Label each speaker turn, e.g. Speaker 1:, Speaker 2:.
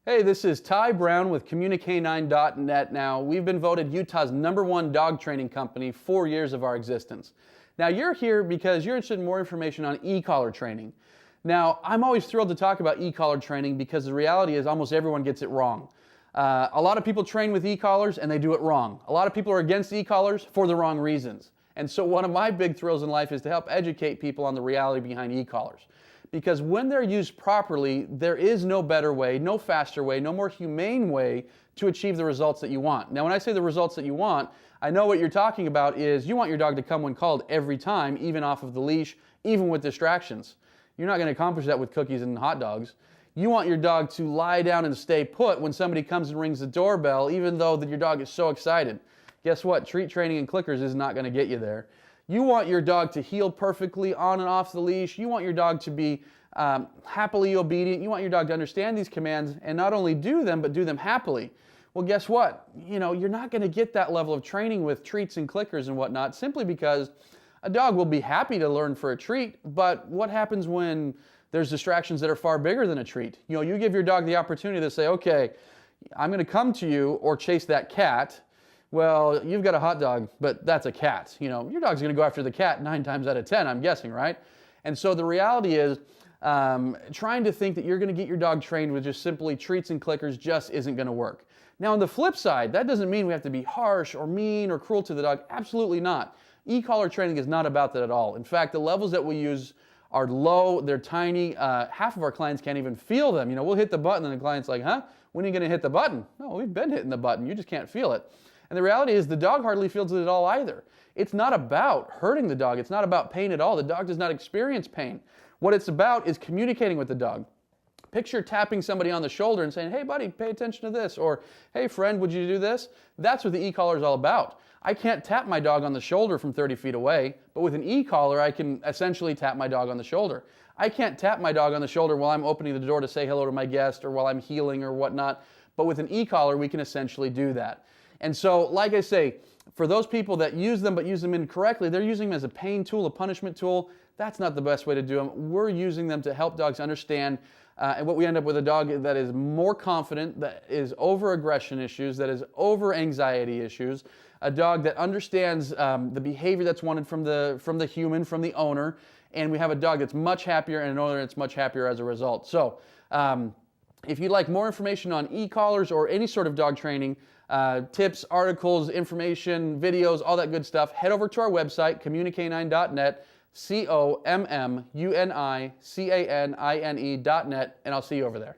Speaker 1: Hey, this is Ty Brown with CommuniCanine.net. Now, we've been voted Utah's #1 dog training company 4 years of our existence. Now, you're here because you're interested in more information on e-collar training. Now, I'm always thrilled to talk about e-collar training because the reality is almost everyone gets it wrong. A lot of people train with e-collars and they do it wrong. A lot of people are against e-collars for the wrong reasons. And so one of my big thrills in life is to help educate people on the reality behind e-collars. Because when they're used properly, there is no better way, no faster way, no more humane way to achieve the results that you want. Now, when I say the results that you want, I know what you're talking about is you want your dog to come when called every time, even off of the leash, even with distractions. You're not going to accomplish that with cookies and hot dogs. You want your dog to lie down and stay put when somebody comes and rings the doorbell, even though that your dog is so excited. Guess what? Treat training and clickers is not going to get you there. You want your dog to heel perfectly on and off the leash. You want your dog to be happily obedient. You want your dog to understand these commands and not only do them, but do them happily. Well, guess what? You're not going to get that level of training with treats and clickers and whatnot simply because a dog will be happy to learn for a treat, but what happens when there's distractions that are far bigger than a treat? You give your dog the opportunity to say, okay, I'm going to come to you or chase that cat. Well, you've got a hot dog, but that's a cat. Your dog's going to go after the cat 9 times out of 10, I'm guessing, right? And so the reality is trying to think that you're going to get your dog trained with just simply treats and clickers just isn't going to work. Now, on the flip side, that doesn't mean we have to be harsh or mean or cruel to the dog. Absolutely not. E-collar training is not about that at all. In fact, the levels that we use are low, they're tiny. Half of our clients can't even feel them. We'll hit the button and the client's like, huh? When are you going to hit the button? No, we've been hitting the button. You just can't feel it. And the reality is the dog hardly feels it at all either. It's not about hurting the dog. It's not about pain at all. The dog does not experience pain. What it's about is communicating with the dog. Picture tapping somebody on the shoulder and saying, hey buddy, pay attention to this, or hey friend, would you do this? That's what the e-collar is all about. I can't tap my dog on the shoulder from 30 feet away, but with an e-collar I can essentially tap my dog on the shoulder. I can't tap my dog on the shoulder while I'm opening the door to say hello to my guest or while I'm healing or whatnot, but with an e-collar we can essentially do that. And so, like I say, for those people that use them but use them incorrectly, they're using them as a pain tool, a punishment tool. That's not the best way to do them. We're using them to help dogs understand, and what we end up with a dog that is more confident, that is over aggression issues, that is over anxiety issues, a dog that understands the behavior that's wanted from the human, from the owner, and we have a dog that's much happier and an owner that's much happier as a result. So, if you'd like more information on e-collars or any sort of dog training, tips, articles, information, videos, all that good stuff, head over to our website, CommuniCanine.net, CommuniCanine.net, and I'll see you over there.